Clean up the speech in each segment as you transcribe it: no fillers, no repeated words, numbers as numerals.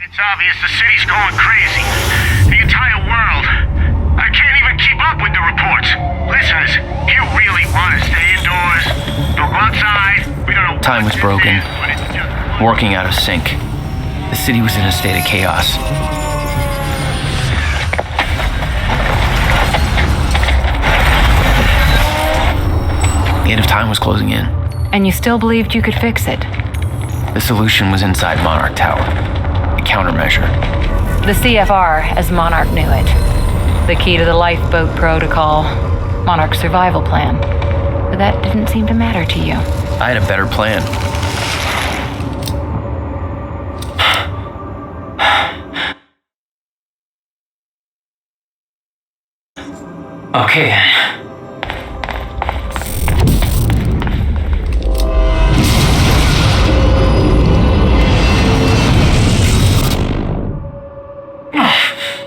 It's obvious the city's going crazy. The entire world. I can't even keep up with the reports. Listeners, you really want to stay indoors? Don't go outside. We don't know. Time was broken, working out of sync. The city was in a state of chaos. The end of time was closing in. And you still believed you could fix it? The solution was inside Monarch Tower. A countermeasure. The CFR, as Monarch knew it. The key to the lifeboat protocol. Monarch's survival plan. But that didn't seem to matter to you. I had a better plan. Okay then.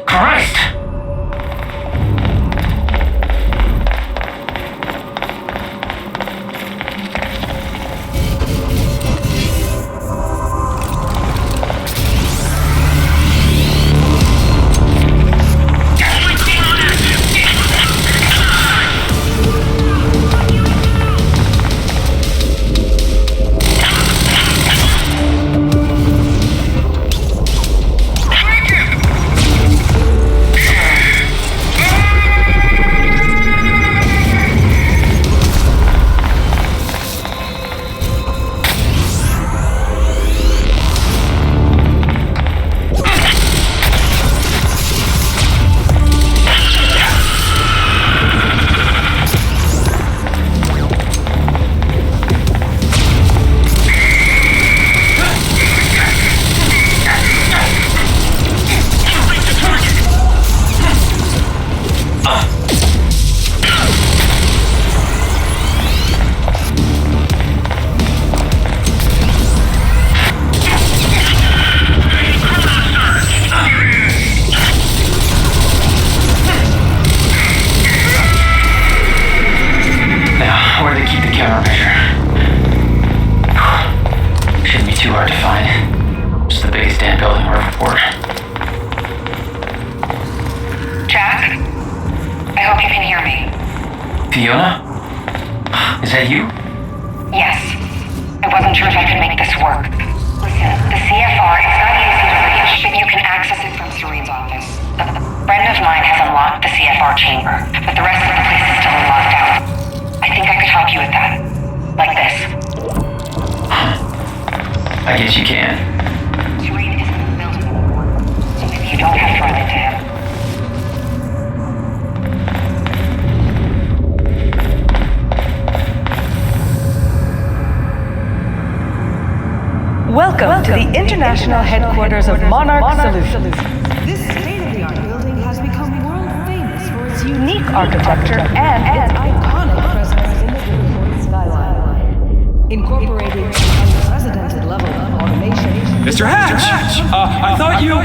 Christ! Fiona? Is that you? Yes. I wasn't sure if I could make this work. Listen, the CFR is not easy to reach, but you can access it from Serene's office. A friend of mine has unlocked the CFR chamber, but the rest of the place is still in lockdown. I think I could help you with that. Like this. I guess you can. Serene isn't in the building anymore, so maybe you don't have to run into him. Welcome to the international headquarters of Monarch Solutions. This state-of-the-art building has become world famous for its Unique architecture and its iconic presence in the Liverpool skyline. Incorporating an unprecedented level of automation. Mr. Hatch! I thought you...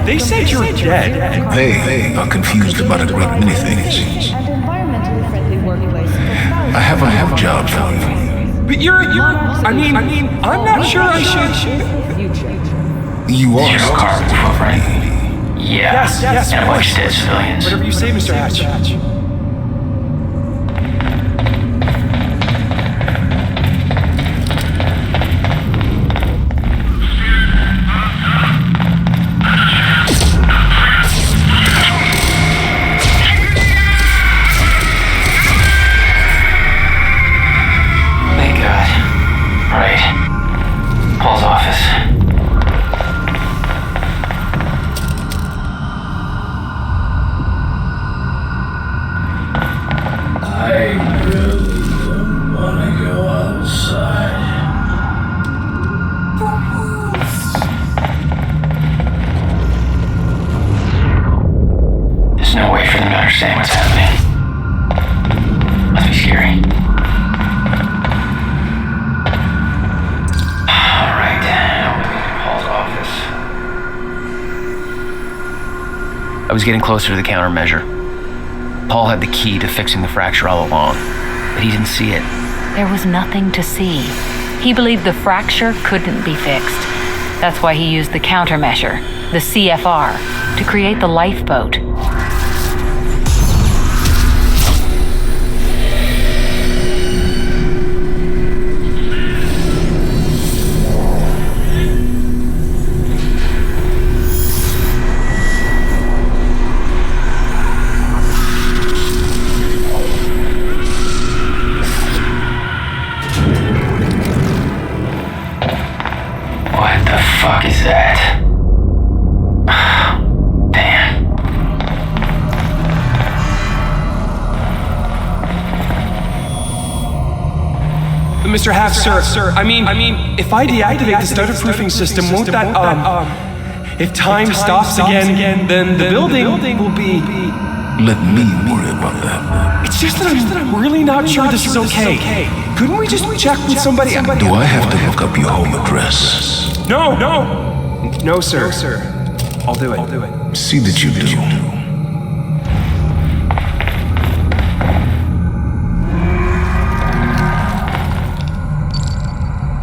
They said you were dead. They are confused about a great many things. And environmentally friendly workplace. I have a job for you. But I mean, I'm not sure I should... You are Zero carbon footprint. Yeah. Yes, and a bunch of dead civilians. Whatever you say, Mr. Hatch. Paul's office. I really don't want to go outside. There's no way for them to understand what's happening. Must be scary. I was getting closer to the countermeasure. Paul had the key to fixing the fracture all along, but he didn't see it. There was nothing to see. He believed the fracture couldn't be fixed. That's why he used the countermeasure, the CFR, to create the lifeboat. What the fuck is that? Damn. Mr. Half, sir. I mean, if I deactivate the stutter-proofing system, won't that, if time stops again, then the building will be... Let me worry about that. It's just that I'm really not sure this is okay. Couldn't we just check with somebody? Do I have to look up your home address? No, sir. I'll do it. See that you do.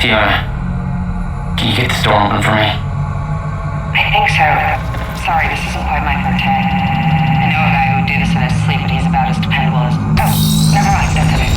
Fiona, can you get this door open for me? I think so. Sorry, this isn't quite my forte. I know a guy who would do this in his sleep, but he's about as dependable as... Oh, never mind, that's okay.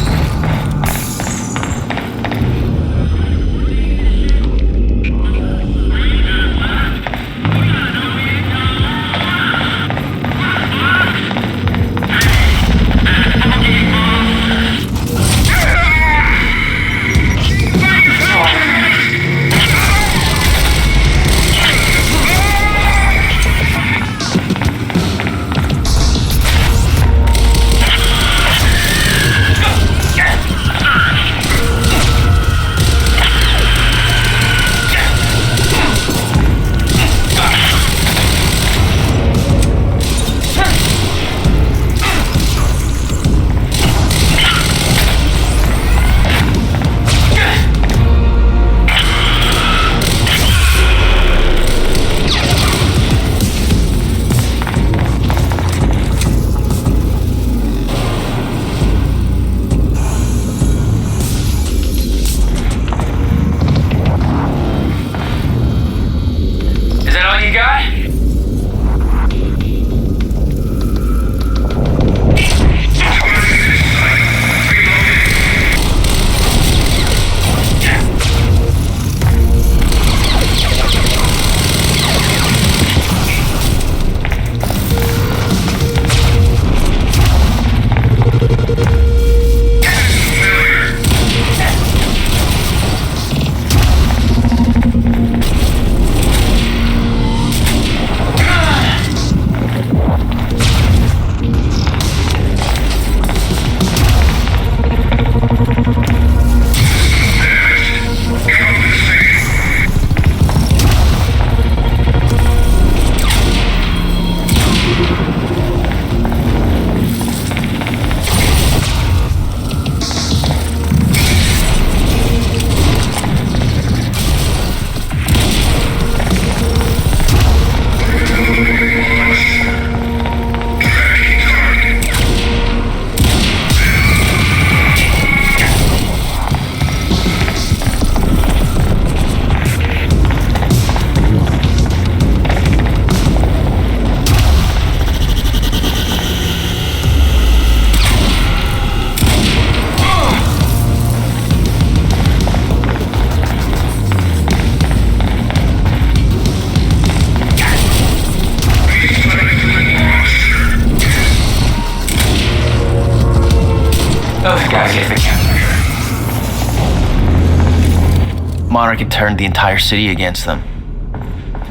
Monarch had turned the entire city against them.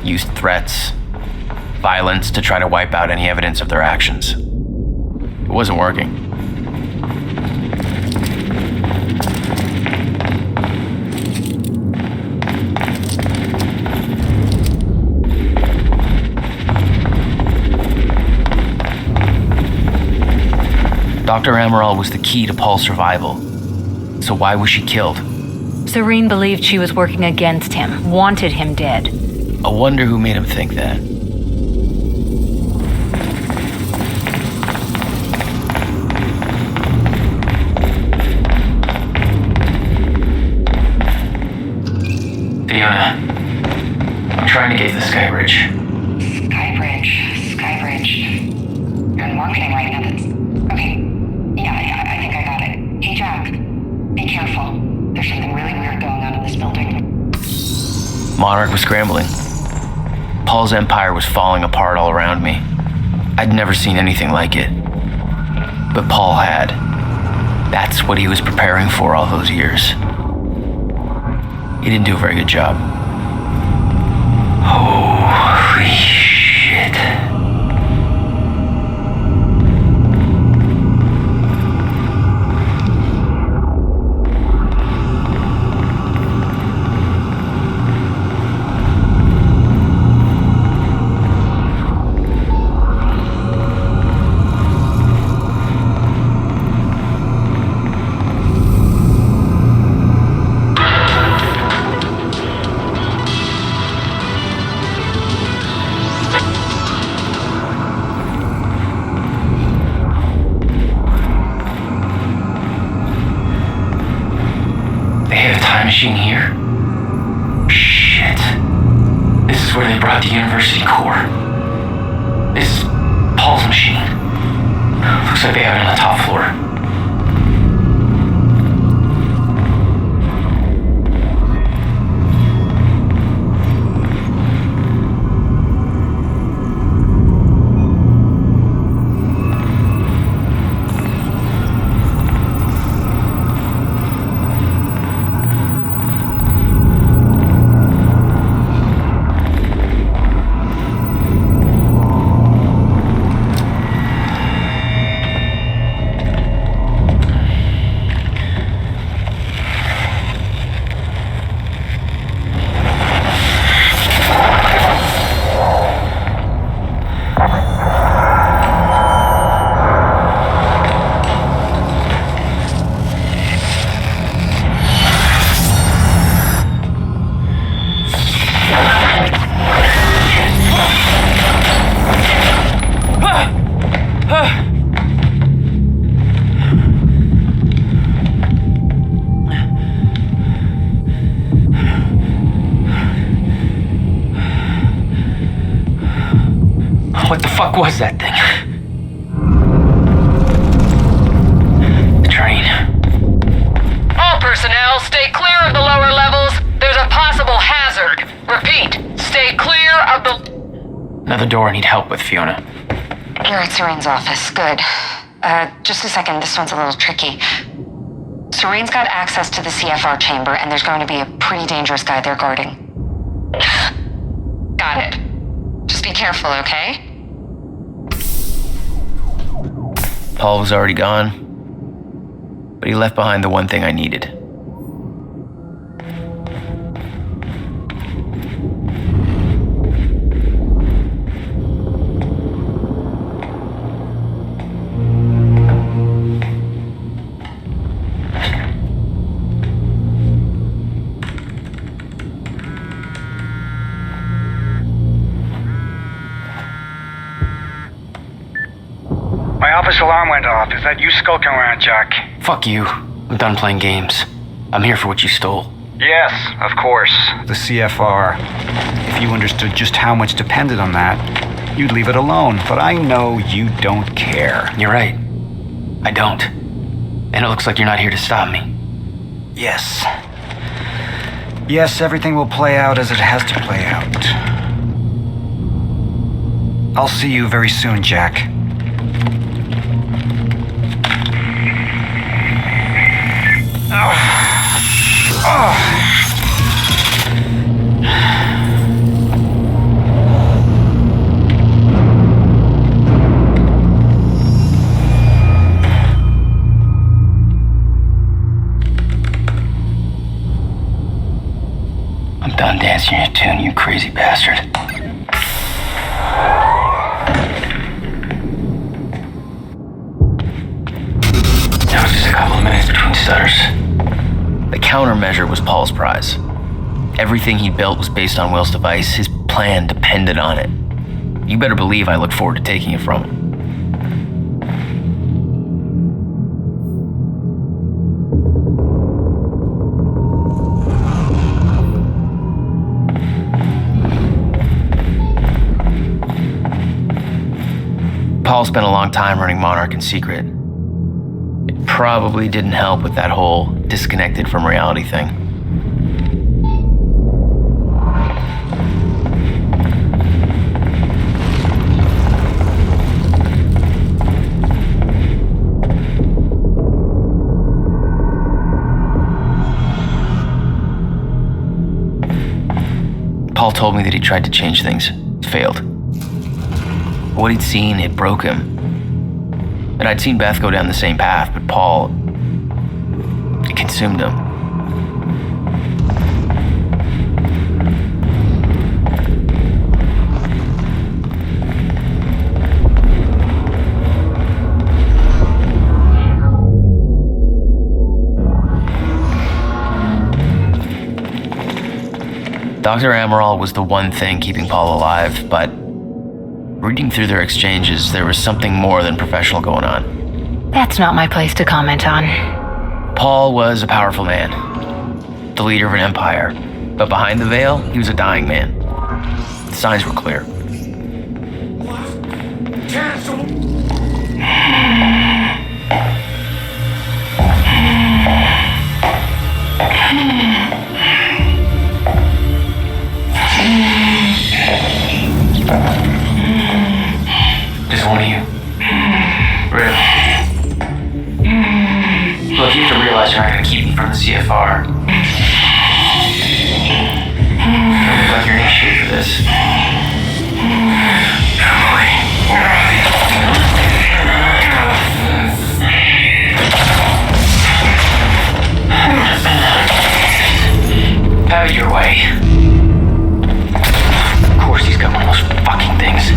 Used threats, violence to try to wipe out any evidence of their actions. It wasn't working. Dr. Amaral was the key to Paul's survival. So why was she killed? Serene believed she was working against him, wanted him dead. I wonder who made him think that. Fiona, I'm trying to get to the Sky Bridge. Skybridge. You're in marketing right now. Okay. Yeah, I think I got it. Hey, Jack. Be careful. There's something really weird going on in this building. Monarch was scrambling. Paul's empire was falling apart all around me. I'd never seen anything like it. But Paul had. That's what he was preparing for all those years. He didn't do a very good job. Holy shit. Machine here? Shit. This is where they brought the university core. This is Paul's machine. Looks like they have it on the top floor. What the fuck was that thing? The train. All personnel, stay clear of the lower levels. There's a possible hazard. Repeat, stay clear of the... Another door I need help with, Fiona. You're at Serene's office. Good. Just a second. This one's a little tricky. Serene's got access to the CFR chamber, and there's going to be a pretty dangerous guy there guarding. Got it. Just be careful, okay? Paul was already gone, but he left behind the one thing I needed. My office alarm went off. Is that you skulking around, Jack? Fuck you. I'm done playing games. I'm here for what you stole. Yes, of course. The CFR. If you understood just how much depended on that, you'd leave it alone. But I know you don't care. You're right. I don't. And it looks like you're not here to stop me. Yes. Yes, everything will play out as it has to play out. I'll see you very soon, Jack. I'm done dancing your tune, you crazy bastard. Now it's just a couple of minutes between stutters. The countermeasure was Paul's prize. Everything he built was based on Will's device. His plan depended on it. You better believe I look forward to taking it from him. Paul spent a long time running Monarch in secret. It probably didn't help with that whole disconnected from reality thing. Paul told me that he tried to change things. It failed. What he'd seen, it broke him. And I'd seen Beth go down the same path, but Paul, it consumed him. Dr. Amaral was the one thing keeping Paul alive, but reading through their exchanges, there was something more than professional going on. That's not my place to comment on. Paul was a powerful man, the leader of an empire, but behind the veil, he was a dying man. The signs were clear. Just one of you. Really? Look, you have to realize you're not going to keep me from the CFR. You look like you're in shape for this. Have it your way. Of course he's got one of those fucking things.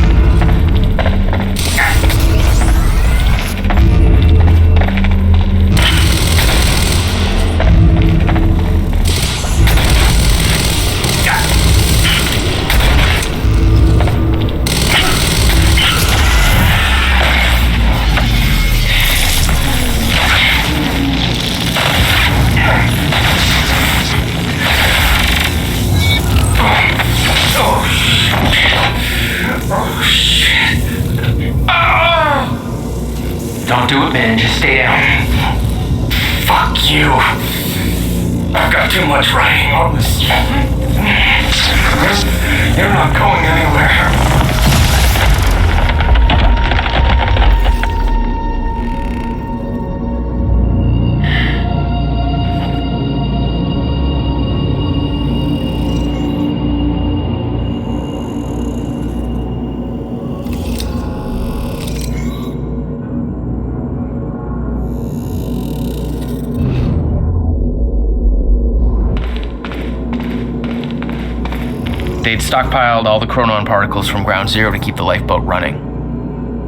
Don't do it, man. Just stay down. Fuck you. I've got too much writing on this. You're not going anywhere. They'd stockpiled all the chronon particles from Ground Zero to keep the lifeboat running.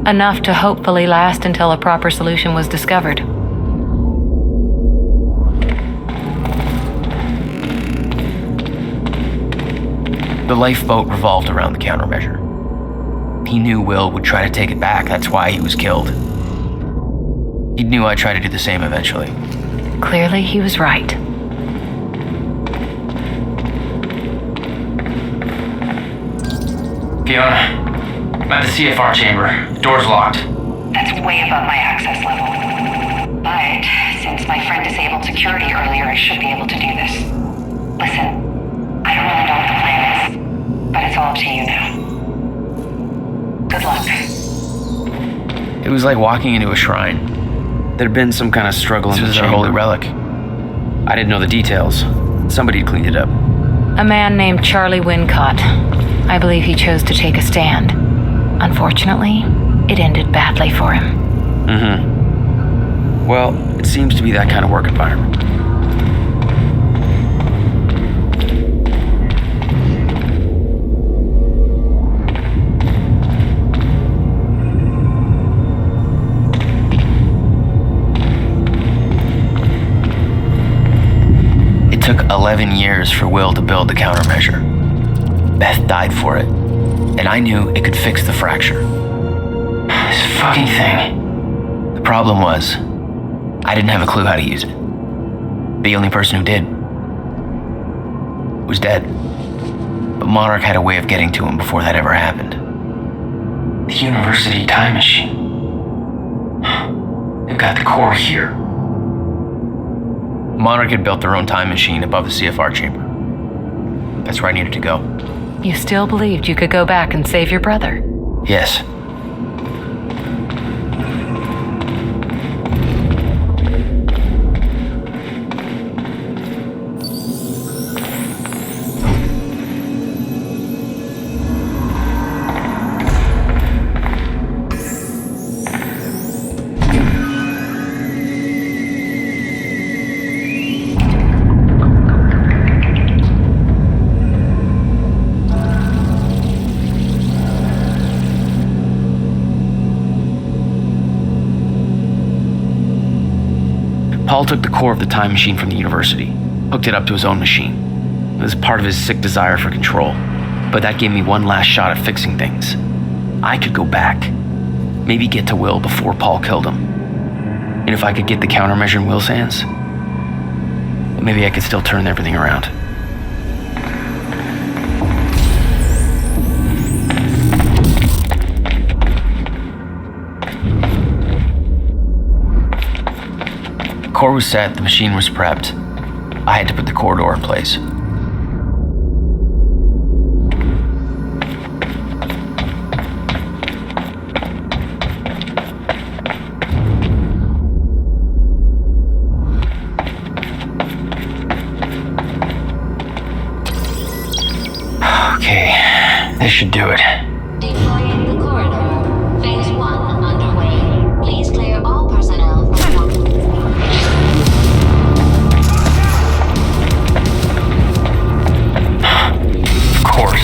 Enough to hopefully last until a proper solution was discovered. The lifeboat revolved around the countermeasure. He knew Will would try to take it back, that's why he was killed. He knew I'd try to do the same eventually. Clearly, he was right. Fiona, I'm at the CFR chamber. The door's locked. That's way above my access level. But since my friend disabled security earlier, I should be able to do this. Listen, I don't really know what the plan is, but it's all up to you now. Good luck. It was like walking into a shrine. There'd been some kind of struggle in the This was chamber. a holy relic. I didn't know the details. Somebody had cleaned it up. A man named Charlie Wincott. I believe he chose to take a stand. Unfortunately, it ended badly for him. Mm-hmm. Well, it seems to be that kind of work environment. It took 11 years for Will to build the countermeasure. Beth died for it, and I knew it could fix the fracture. This fucking thing. The problem was, I didn't have a clue how to use it. The only person who did was dead. But Monarch had a way of getting to him before that ever happened. The university time machine. They've got the core here. Monarch had built their own time machine above the CFR chamber. That's where I needed to go. You still believed you could go back and save your brother? Yes. Paul took the core of the time machine from the university, hooked it up to his own machine. It was part of his sick desire for control, but that gave me one last shot at fixing things. I could go back, maybe get to Will before Paul killed him. And if I could get the countermeasure in Will's hands, maybe I could still turn everything around. The core was set, the machine was prepped. I had to put the core door in place. Okay, this should do it. Deploying the corridor. Phase 1 underway. Please clear all personnel from Of course.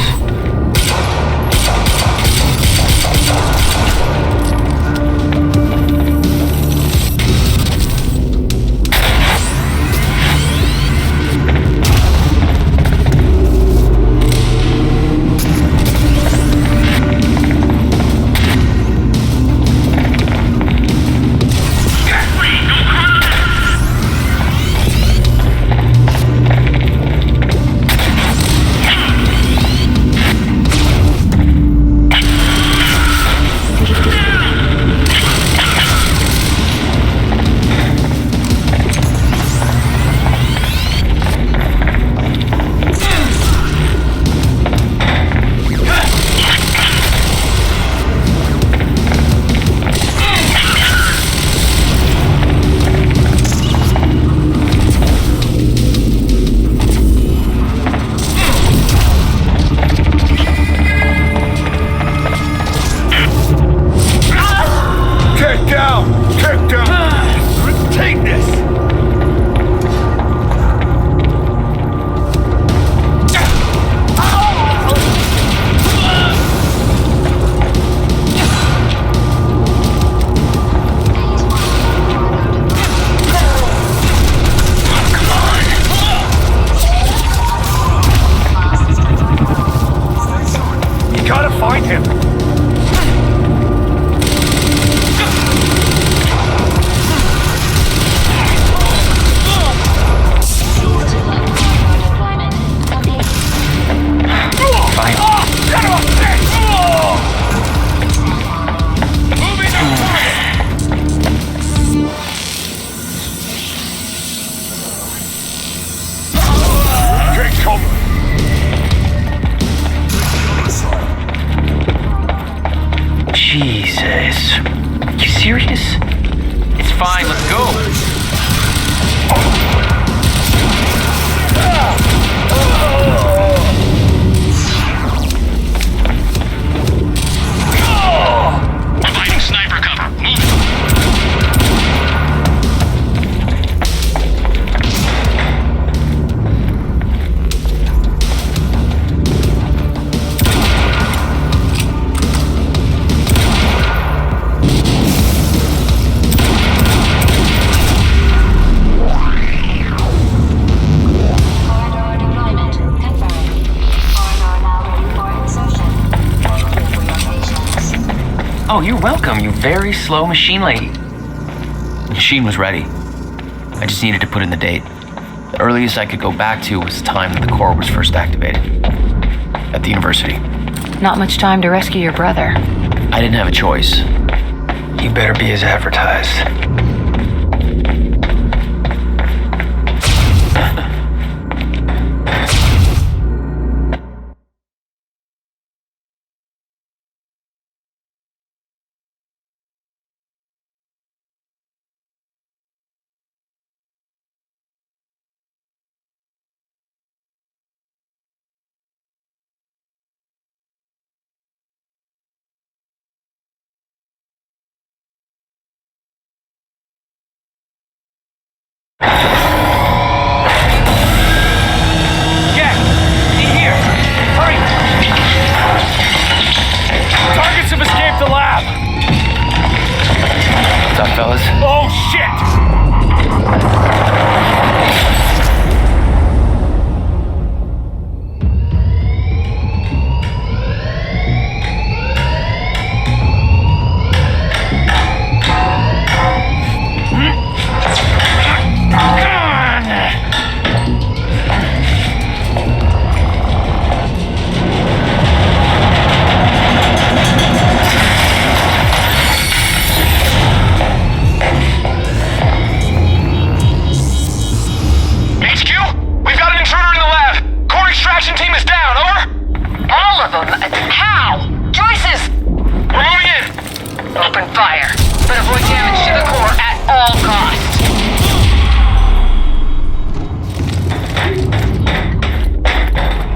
Jesus. You serious? It's fine, let's go. Providing sniper cover. Move. Oh, you're welcome, you very slow machine lady. The machine was ready. I just needed to put in the date. The earliest I could go back to was the time that the core was first activated. At the university. Not much time to rescue your brother. I didn't have a choice. You better be as advertised. Fellas? Oh, shit!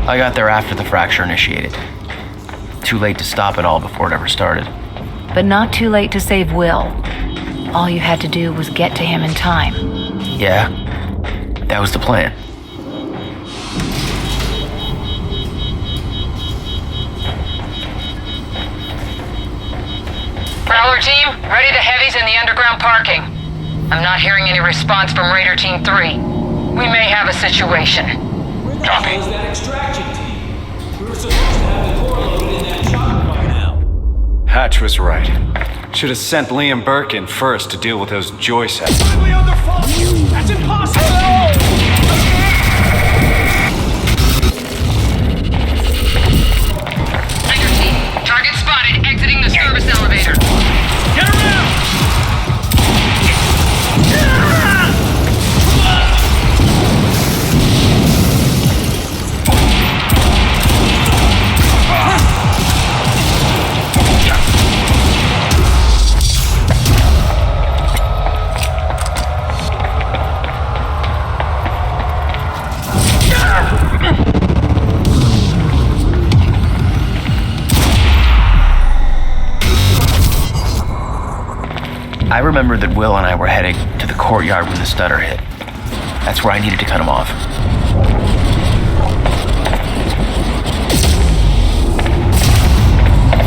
I got there after the fracture initiated. Too late to stop it all before it ever started. But not too late to save Will. All you had to do was get to him in time. Yeah, that was the plan. Prowler team, ready to heavies in the underground parking. I'm not hearing any response from Raider Team 3. We may have a situation. Copy. That extraction team. We were supposed to have the core loaded in that chopper by now. Hatch was right. Should have sent Liam Burke in first to deal with those joy sets. Finally on their fault! That's impossible! Raider team, target spotted, exiting the service elevator. Get around! I remember that Will and I were heading to the courtyard when the stutter hit. That's where I needed to cut him off.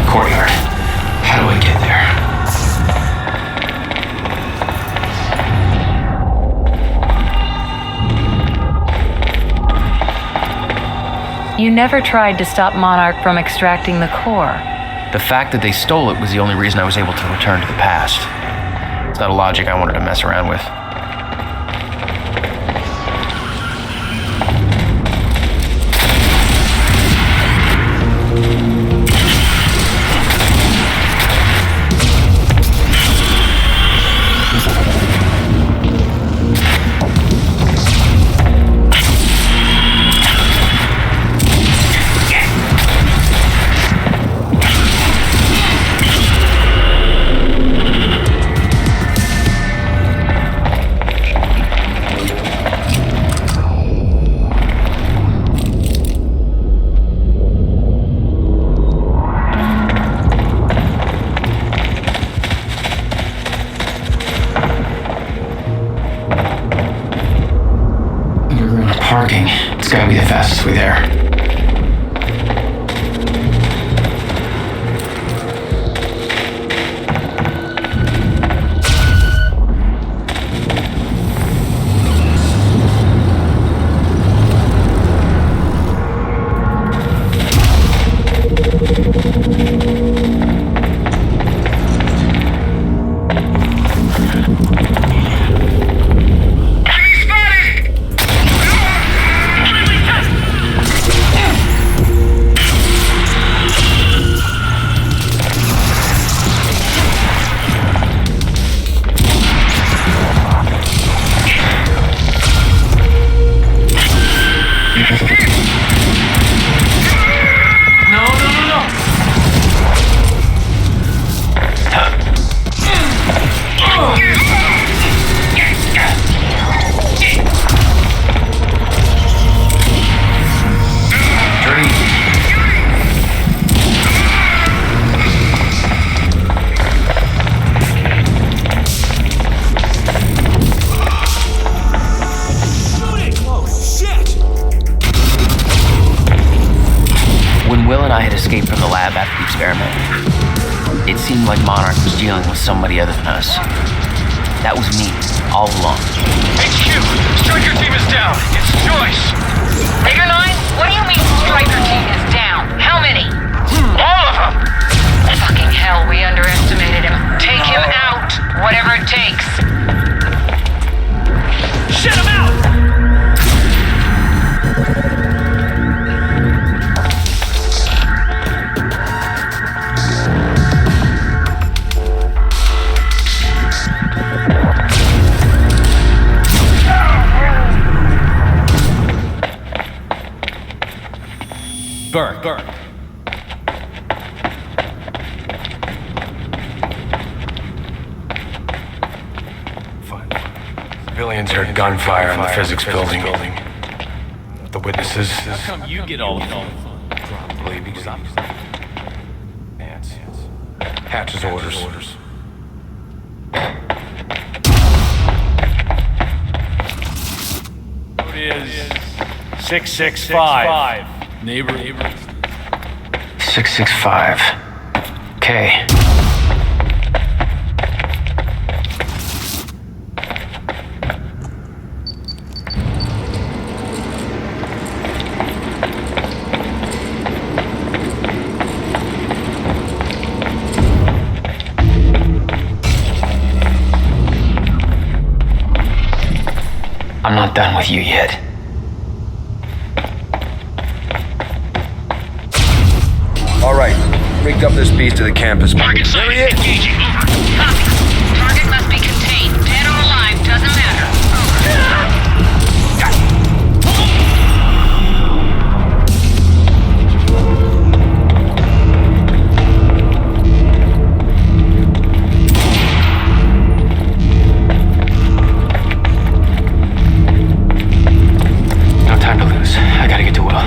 Courtyard. How do I get there? You never tried to stop Monarch from extracting the core. The fact that they stole it was the only reason I was able to return to the past. It's not a logic I wanted to mess around with. Parking. It's gotta be the fastest way there. the lab after the experiment. It seemed like Monarch was dealing with somebody other than us. That was me, all along. HQ! Striker team is down! It's Joyce! Raider 9? What do you mean Striker team is down? How many? All of them! Fucking hell, we underestimated him. Take him out, whatever it takes. Shut him out! Burke. Civilians heard gunfire in the physics building. The witnesses. How come you get all the fun? Probably because I'm. Hatch's orders. It is 665. Neighbor. 665. Okay. I'm not done with you yet. All right, rigged up this beast to the campus. Target site is engaging. Over. Copy. Target must be contained. Dead or alive, doesn't matter. No time to lose. I gotta get to Will.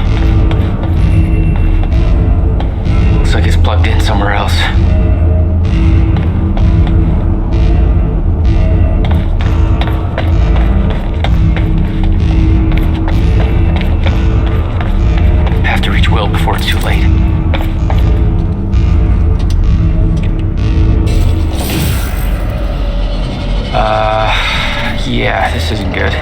Looks like it's plugged in somewhere else. Have to reach Will before it's too late. Yeah, this isn't good.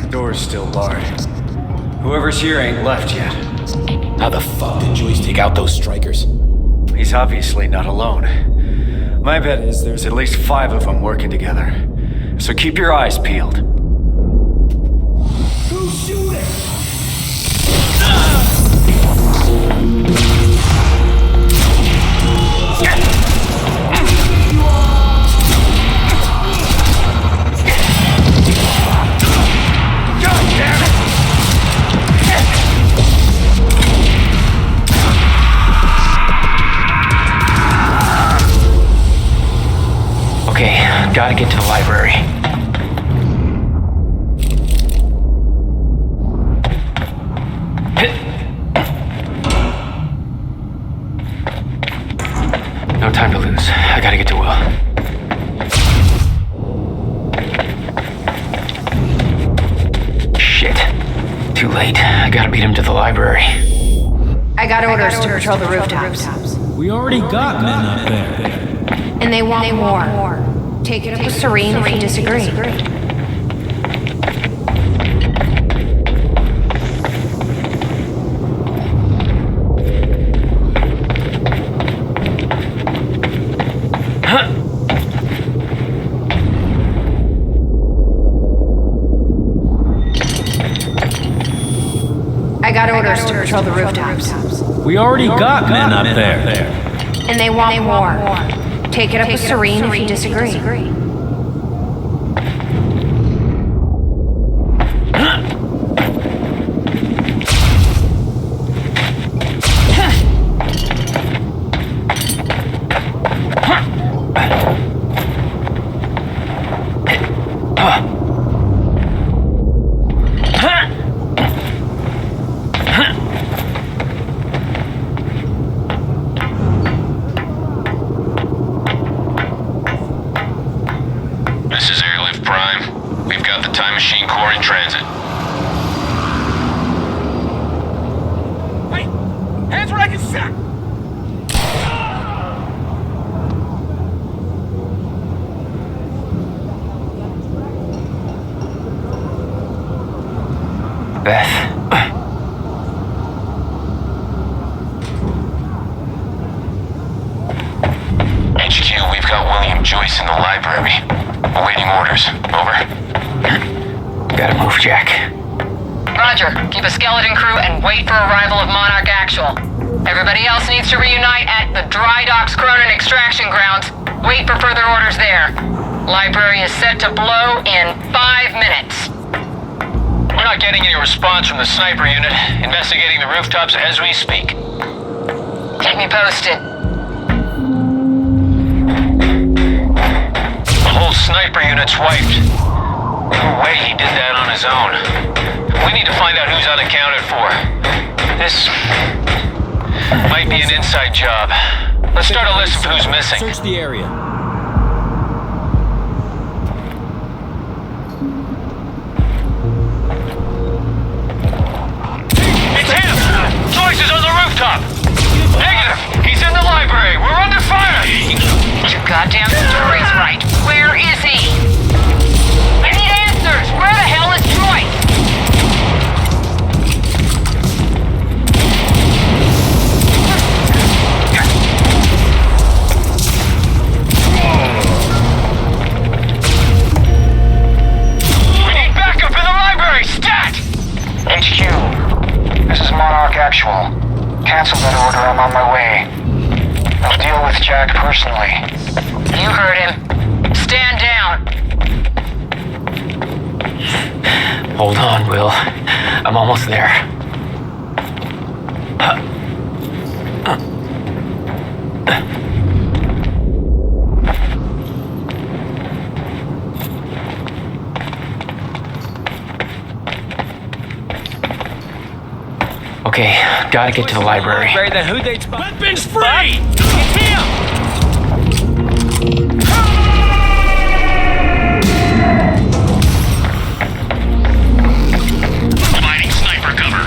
Door's still barred. Whoever's here ain't left yet. How the fuck did Joyce take out those strikers? He's obviously not alone. My bet is there's at least 5 of them working together. So keep your eyes peeled. Who's shooting? Okay, gotta get to the library. No time to lose. I gotta get to Will. Shit. Too late. I gotta beat him to the library. I got orders to patrol the rooftops. We already got men up there. And they want more. Take it up with Serene if you disagree. I got orders to patrol the rooftops. We already got men up there. And they want more. Take it up with Serene if you disagree. out the Time Machine Corps in transit. Hey! Hands where I can see! Beth. HQ, we've got William Joyce in the library. Awaiting orders. Over. Gotta move, Jack. Roger. Keep a skeleton crew and wait for arrival of Monarch Actual. Everybody else needs to reunite at the Dry Docks Cronin extraction grounds. Wait for further orders there. Library is set to blow in 5 minutes. We're not getting any response from the sniper unit. Investigating the rooftops as we speak. Keep me posted. The whole sniper unit's wiped. No way he did that on his own. We need to find out who's unaccounted for. This might be an inside job. Let's start a list of who's missing. Search the area. It's him! Joyce is on the rooftop! Negative! He's in the library! We're under fire! Your goddamn story's right. Where is he? I need answers! Where the hell is Joyce? We need backup in the library! Stat! HQ, this is Monarch Actual. Cancel that order, I'm on my way. I'll deal with Jack personally. You heard him. Stand down. Hold on, Will. I'm almost there. Okay, gotta get to the library. Then who they... Weapons free! It's him! Providing sniper cover.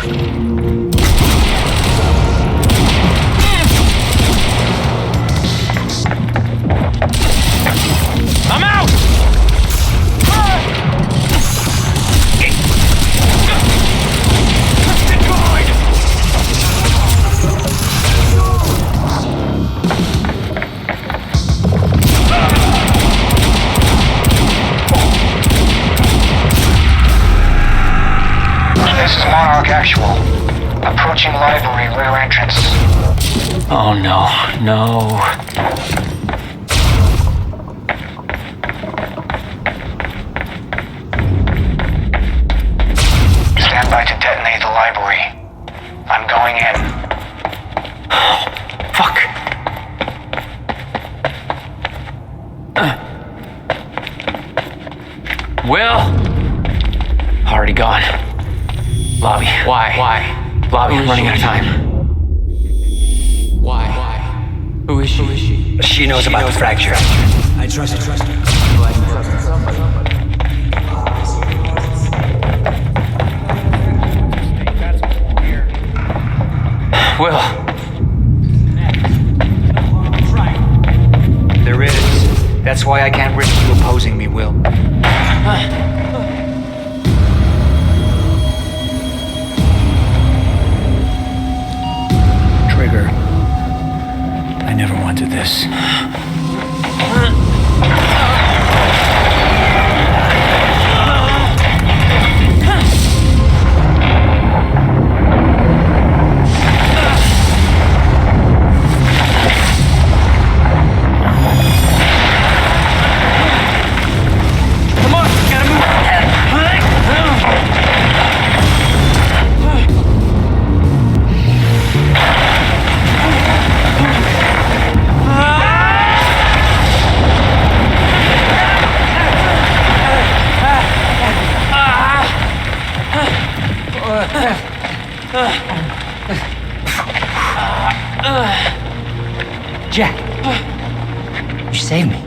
I'm out! This is Monarch Actual. Approaching library rear entrance. Oh no, no. Stand by to detonate the library. I'm going in. Fuck. Will? Already gone. Lobby. Why? Lobby, I'm running out of time. Why? Who is she? She knows about the fracture. I trust her. Will. There is. That's why I can't risk you opposing me, Will. Trigger. I never wanted this. Jack, you saved me.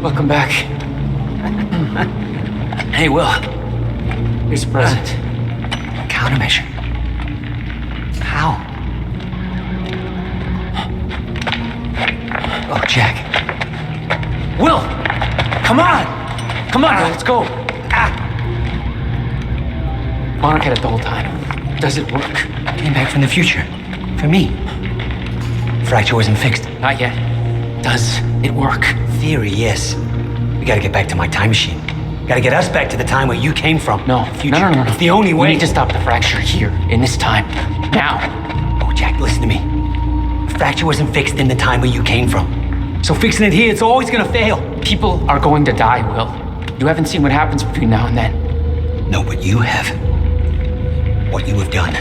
Welcome back. Hey, Will. Here's a present. Countermeasure. How? Oh, Jack. Will! Come on! Come on, let's go. Monarch had it the whole time. Does it work? Came back from the future. For me. Fracture wasn't fixed. Not yet. Does it work? Theory, yes. We gotta get back to my time machine. Gotta get us back to the time where you came from. No, future. No. It's the only way. We need to stop the fracture here, in this time. Now. Oh, Jack, listen to me. Fracture wasn't fixed in the time where you came from. So fixing it here, it's always gonna fail. People are going to die, Will. You haven't seen what happens between now and then. No, but you have. What you have done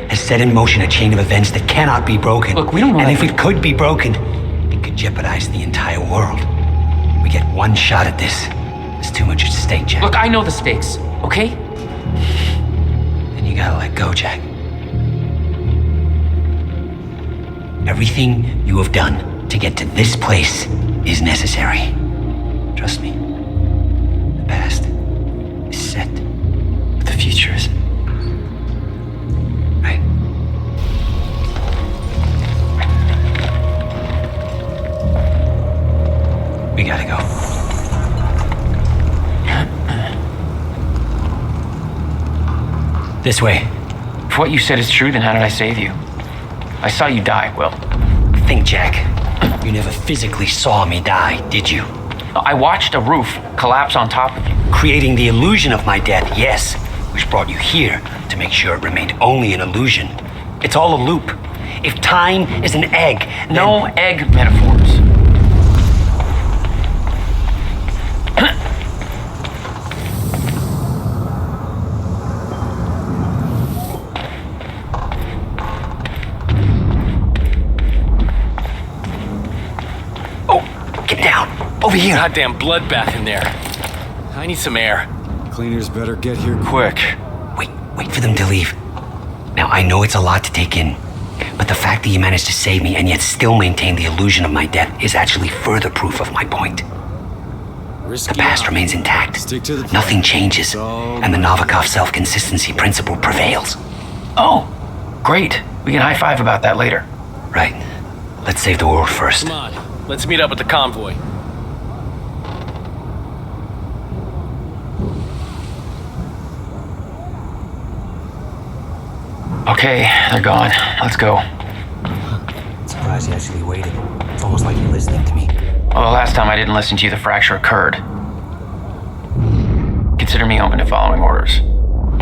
has set in motion a chain of events that cannot be broken. Look, we don't know. And if it could be broken, it could jeopardize the entire world. We get one shot at this. There's too much at stake, Jack. Look, I know the stakes, okay? Then you gotta let go, Jack. Everything you have done to get to this place is necessary. Trust me. The past is set, but the future isn't. Right? We gotta go. This way. If what you said is true, then how did I save you? I saw you die, Will. Think, Jack. You never physically saw me die, did you? I watched a roof collapse on top of you. Creating the illusion of my death, yes, which brought you here to make sure it remained only an illusion. It's all a loop. If time is an egg, then... No egg metaphors. Get down! Over here! Goddamn bloodbath in there. I need some air. Cleaners better get here quick. Wait for them to leave. Now, I know it's a lot to take in, but the fact that you managed to save me and yet still maintain the illusion of my death is actually further proof of my point. The past remains intact. Nothing changes, and the Novikov self-consistency principle prevails. Oh, great. We can high-five about that later. Right. Let's save the world first. Come on, let's meet up with the convoy. Okay, they're gone. Let's go. Surprised you actually waited. It's almost like you're listening to me. Well, the last time I didn't listen to you, the fracture occurred. Consider me open to following orders.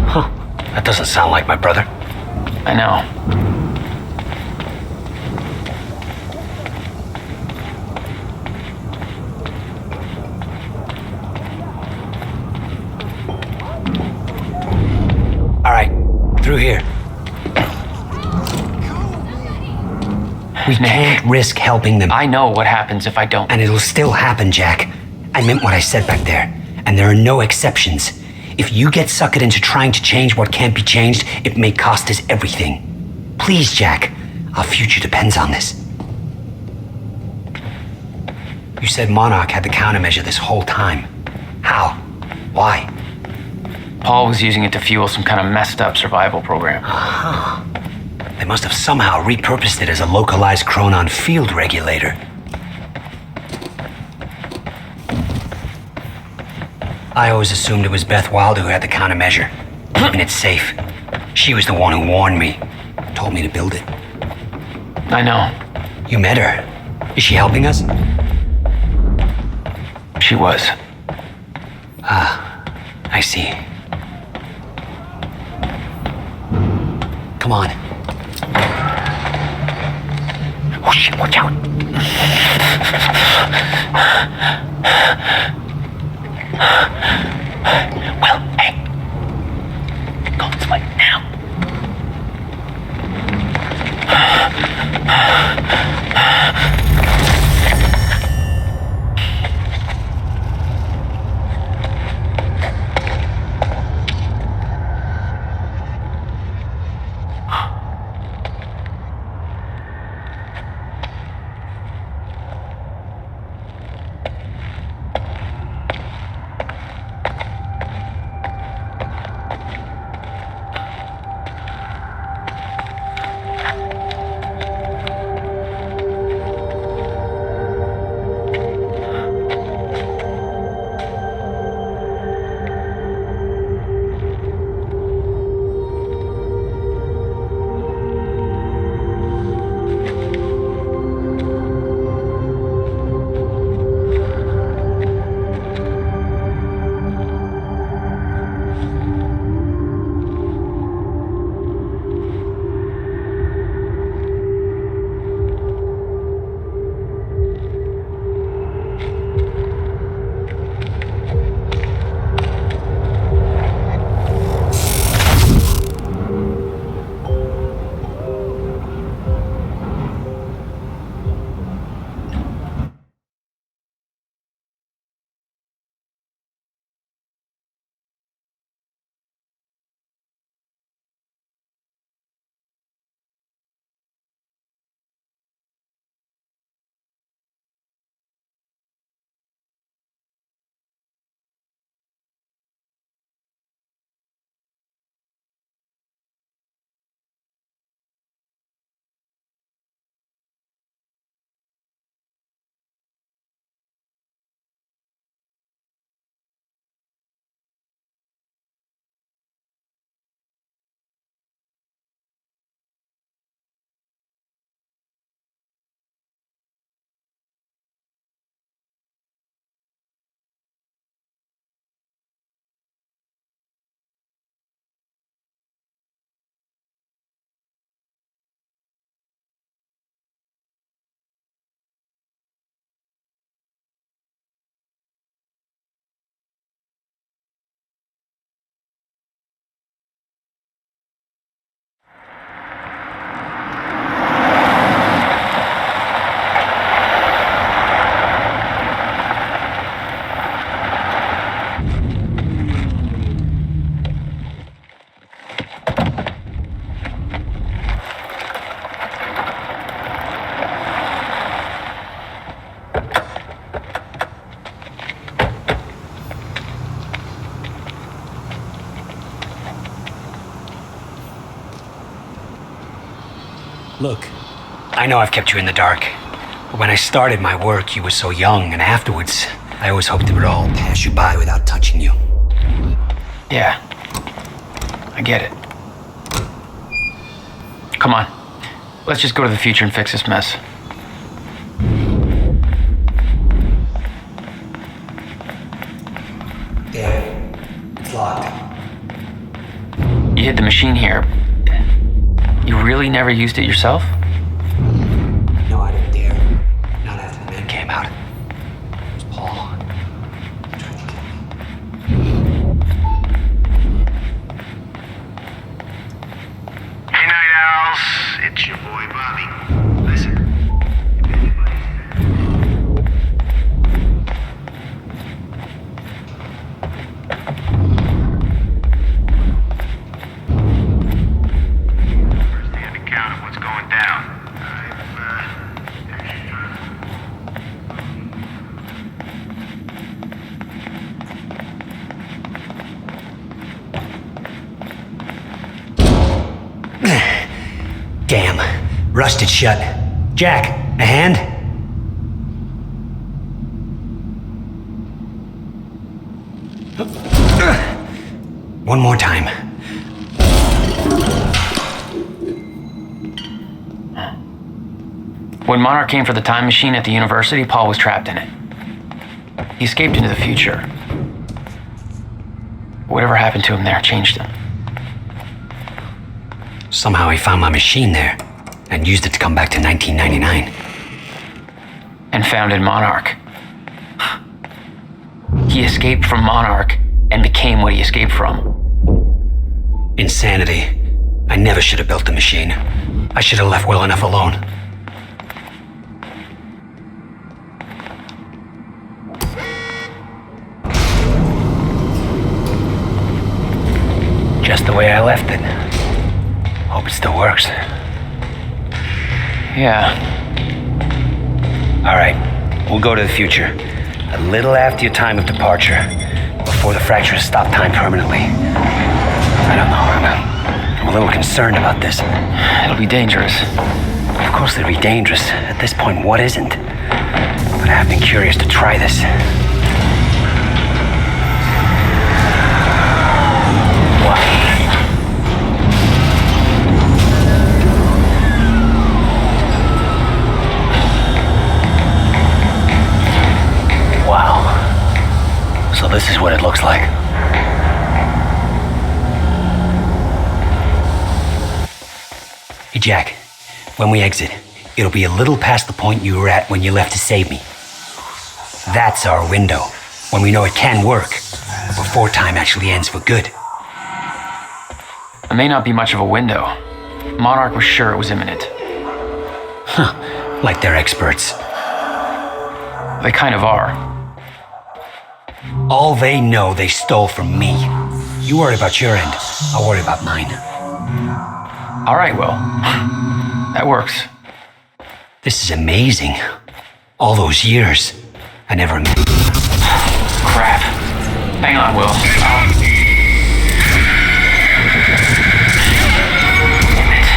Huh. That doesn't sound like my brother. I know. All right, through here. We can't risk helping them. I know what happens if I don't. And it'll still happen, Jack. I meant what I said back there. And there are no exceptions. If you get suckered into trying to change what can't be changed, it may cost us everything. Please, Jack. Our future depends on this. You said Monarch had the countermeasure this whole time. How? Why? Paul was using it to fuel some kind of messed up survival program. Uh-huh. They must have somehow repurposed it as a localized chronon field regulator. I always assumed it was Beth Wilder who had the countermeasure. And it's safe. She was the one who warned me. Told me to build it. I know. You met her. Is she helping us? She was. Ah, I see. Come on. Oh shit, watch out. Well, hey. Go this way now. Look, I know I've kept you in the dark. But when I started my work, you were so young, and afterwards, I always hoped it would all pass you by without touching you. Yeah. I get it. Come on. Let's just go to the future and fix this mess. Damn. It's locked. You hid the machine here. You really never used it yourself? No, I didn't dare. Not after the men came out. It was Paul. He tried to kill me. Hey, Night Owls. It's your boy Bobby. Listen. Damn. Rusted shut. Jack, a hand? One more time. When Monarch came for the time machine at the university, Paul was trapped in it. He escaped into the future. Whatever happened to him there changed him. Somehow he found my machine there and used it to come back to 1999. And founded Monarch. He escaped from Monarch and became what he escaped from. Insanity. I never should have built the machine. I should have left well enough alone. Just the way I left it. Hope it still works. Yeah. All right, we'll go to the future. A little after your time of departure, before the fractures stop time permanently. I don't know, I'm a little concerned about this. It'll be dangerous. Of course it'll be dangerous. At this point, what isn't? But I have been curious to try this. So this is what it looks like. Hey Jack, when we exit, it'll be a little past the point you were at when you left to save me. That's our window, when we know it can work, before time actually ends for good. It may not be much of a window. Monarch was sure it was imminent. Huh, like they're experts. They kind of are. All they know they stole from me. You worry about your end, I'll worry about mine. All right, Will. That works. This is amazing. All those years, I never met. Crap. Hang on, Will. Damn it.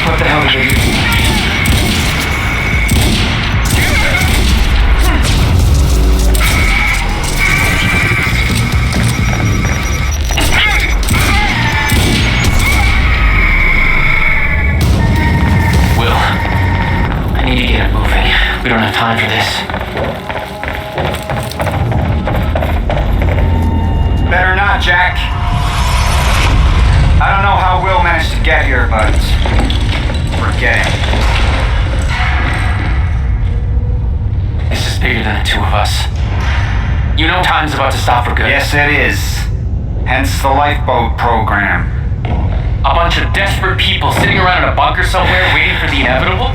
What the hell did they do? We don't have time for this. Better not, Jack. I don't know how Will managed to get here, but forget it. This is bigger than the two of us. You know time's about to stop for good. Yes, it is. Hence the lifeboat program. A bunch of desperate people sitting around in a bunker somewhere waiting for the inevitable?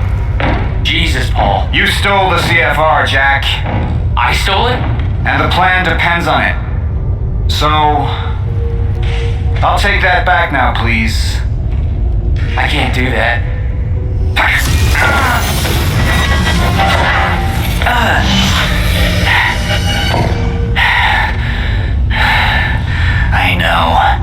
Jesus, Paul. You stole the CFR, Jack. I stole it? And the plan depends on it. So, I'll take that back now, please. I can't do that. I know.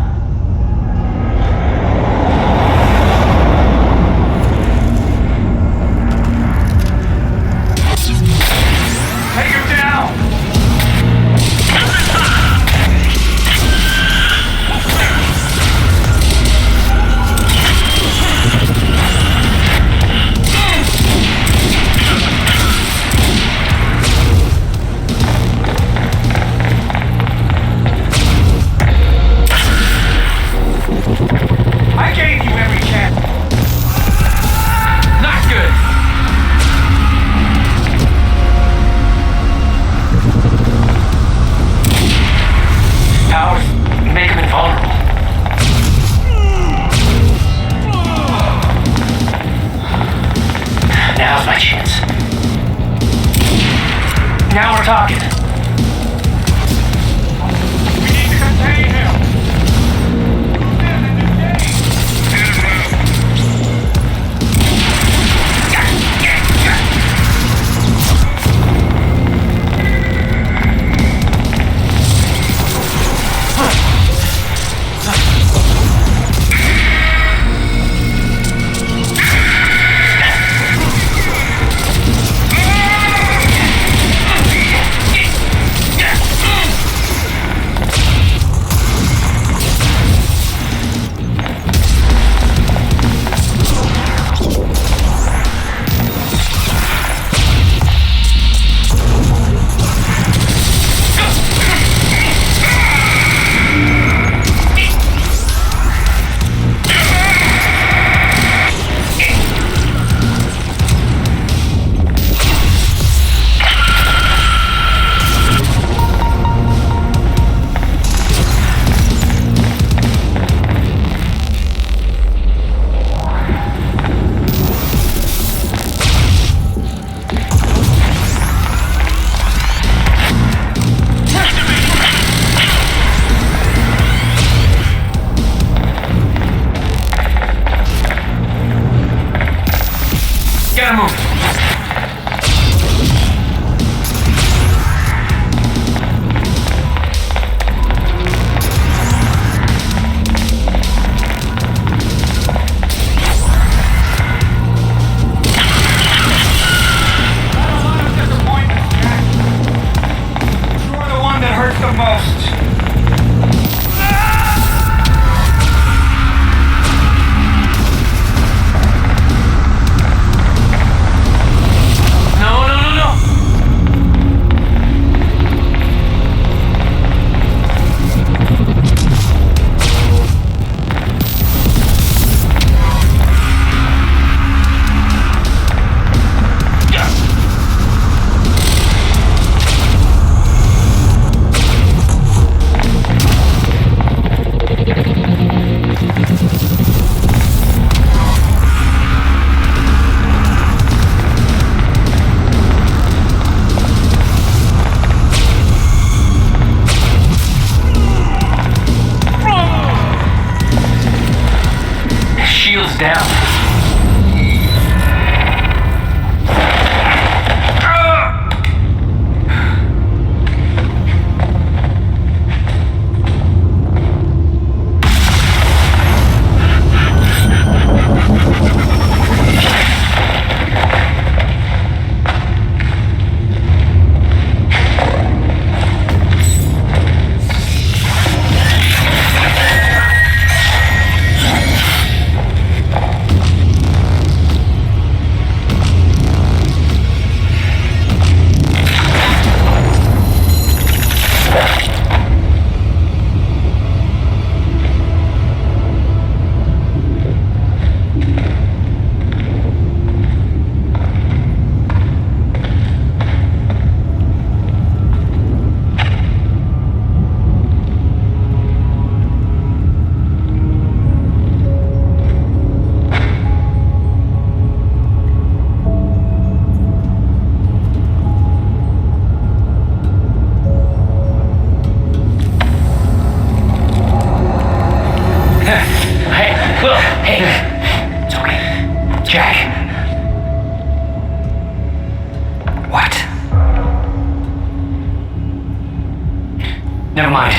Never mind.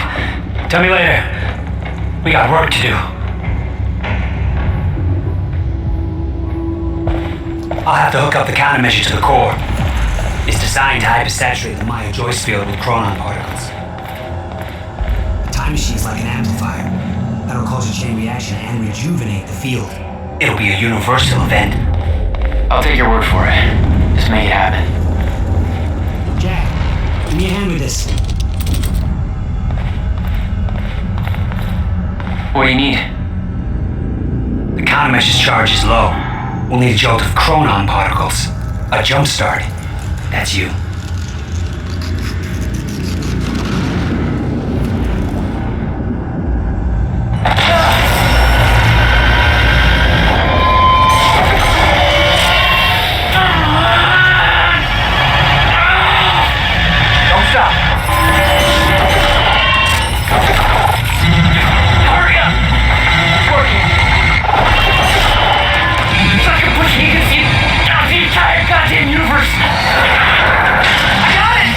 Tell me later. We got work to do. I'll have to hook up the countermeasure to the core. It's designed to hypersaturate the Maya Joyce field with chronon particles. The time machine's like an amplifier. That'll cause a chain reaction and rejuvenate the field. It'll be a universal event. I'll take your word for it. Just make it happen. Jack, give me a hand with this. What do you need? The countermeasure's charge is low. We'll need a jolt of chronon particles. A jump start. That's you. Don't stop. Hurry up! It's working. It's like I'm pushing against the entire goddamn universe. I got it!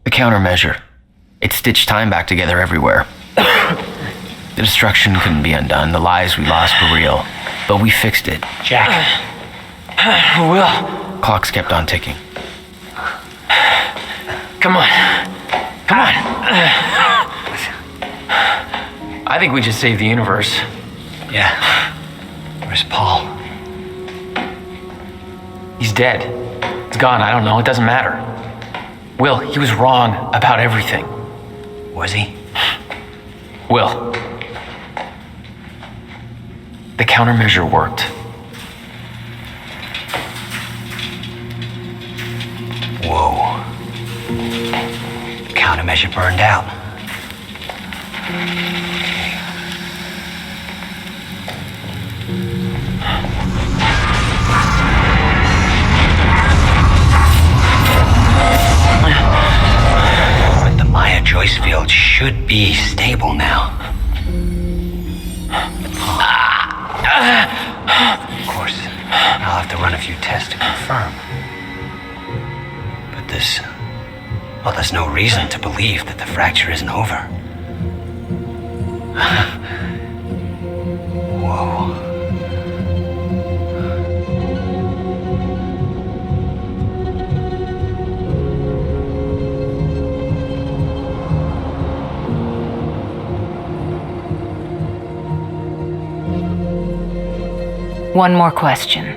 The countermeasure. It stitched time back together everywhere. The destruction couldn't be undone. The lives we lost were real. But we fixed it. Jack. Will. Clocks kept on ticking. Come on. Come on. I think we just saved the universe. Yeah. Where's Paul? He's dead. He's gone. I don't know. It doesn't matter. Will, he was wrong about everything. Was he? Will. The countermeasure worked. Whoa. The countermeasure burned out. But the Maya Joyce field should be stable now. Of course, I'll have to run a few tests to confirm. But there's no reason to believe that the fracture isn't over. Whoa. One more question.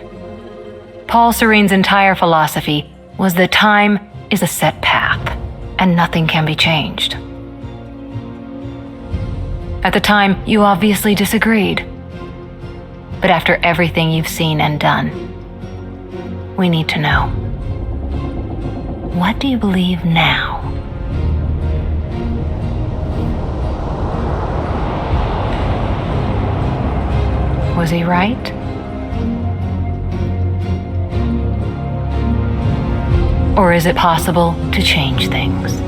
Paul Serene's entire philosophy was that time is a set path, and nothing can be changed. At the time, you obviously disagreed. But after everything you've seen and done, we need to know. What do you believe now? Was he right? Or is it possible to change things?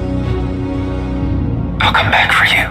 I'll come back for you.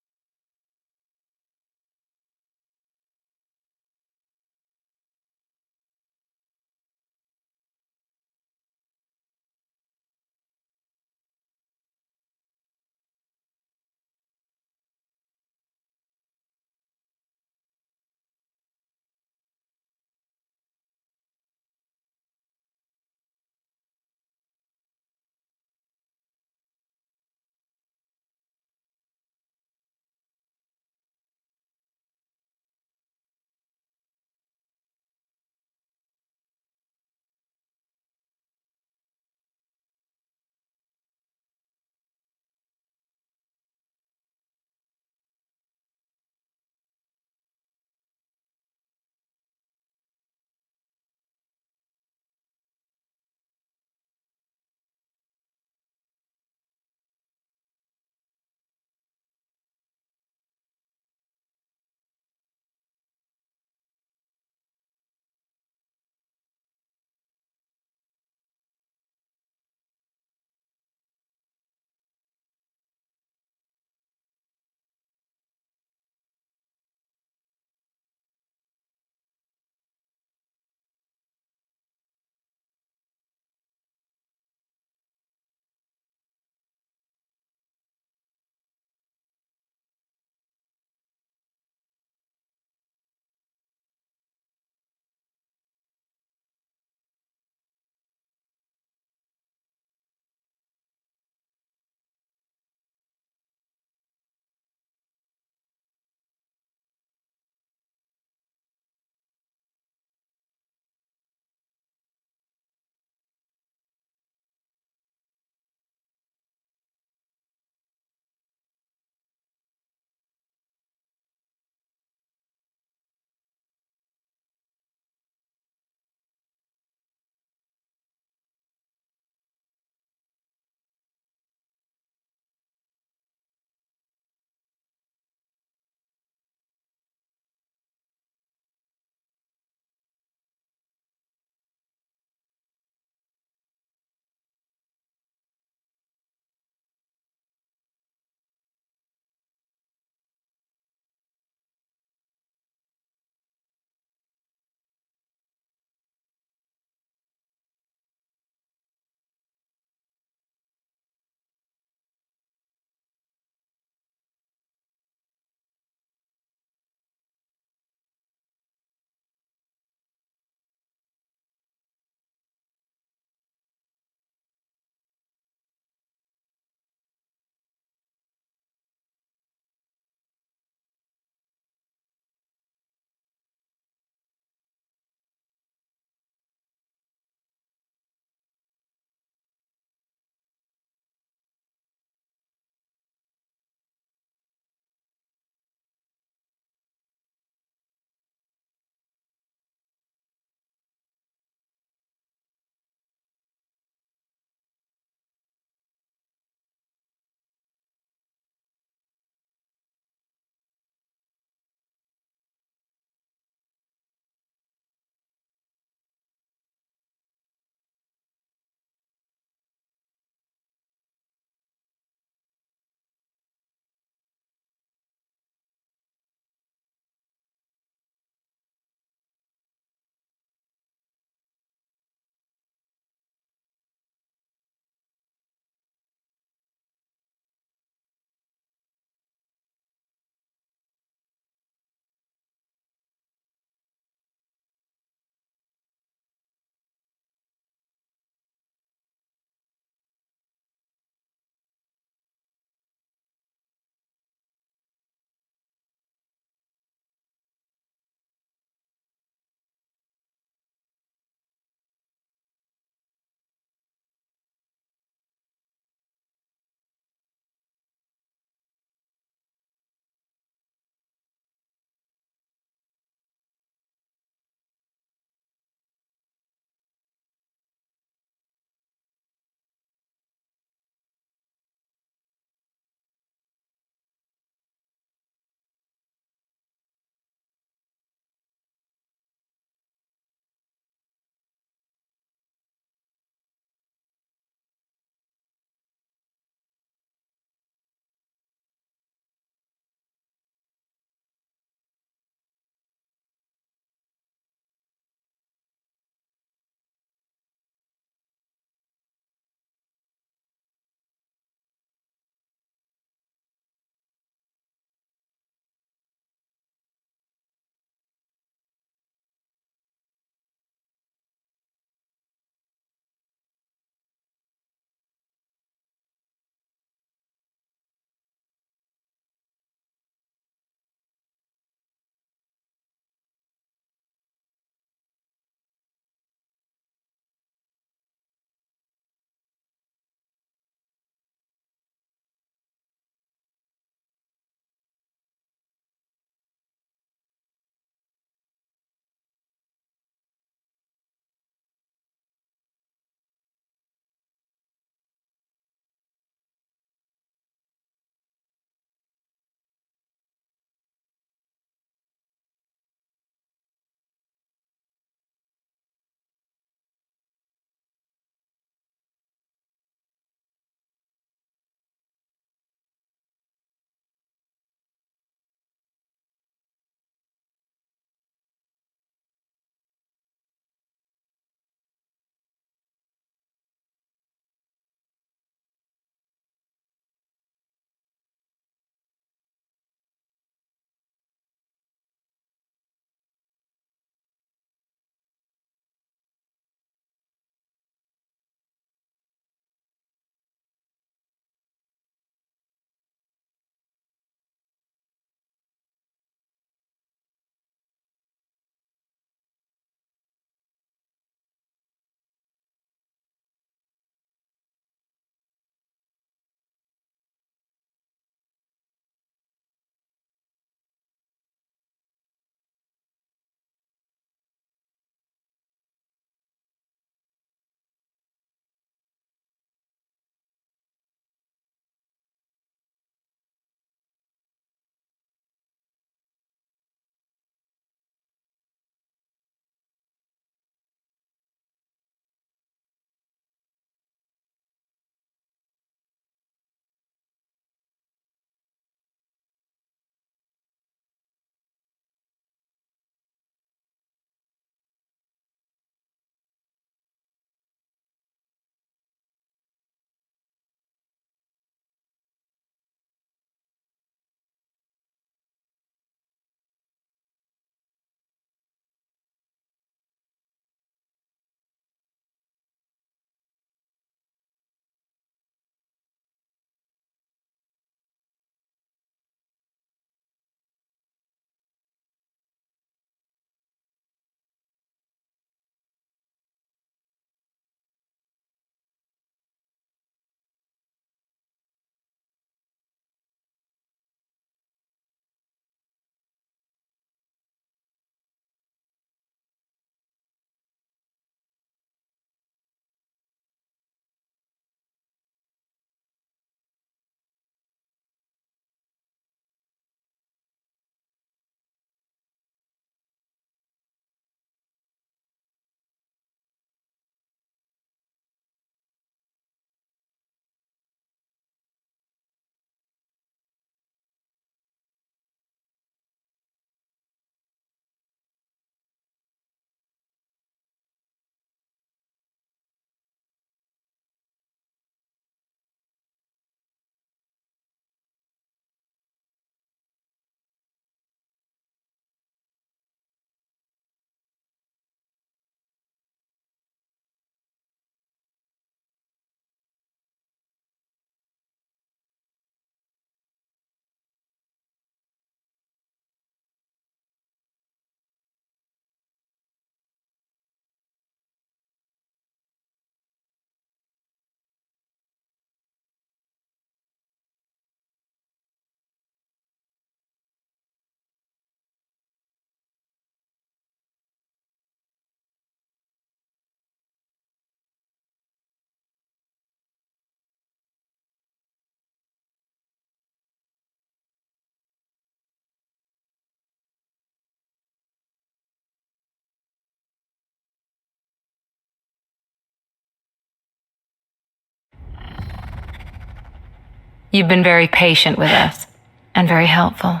You've been very patient with us, and very helpful.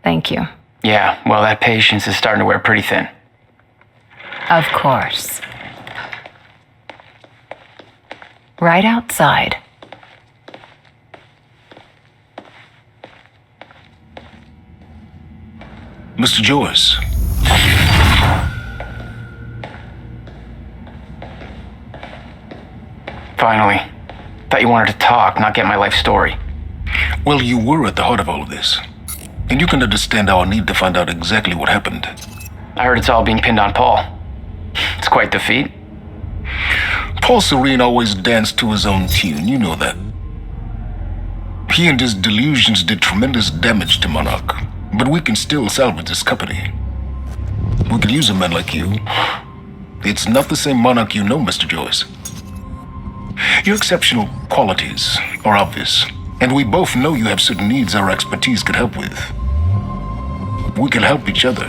Thank you. Yeah, well, that patience is starting to wear pretty thin. Of course. Right outside. Mr. Joyce. Finally. Thought you wanted to talk, not get my life story. Well, you were at the heart of all of this. And you can understand our need to find out exactly what happened. I heard it's all being pinned on Paul. It's quite the feat. Paul Serene always danced to his own tune, you know that. He and his delusions did tremendous damage to Monarch, but we can still salvage this company. We could use a man like you. It's not the same Monarch you know, Mr. Joyce. Your exceptional qualities are obvious, and we both know you have certain needs our expertise could help with. We can help each other.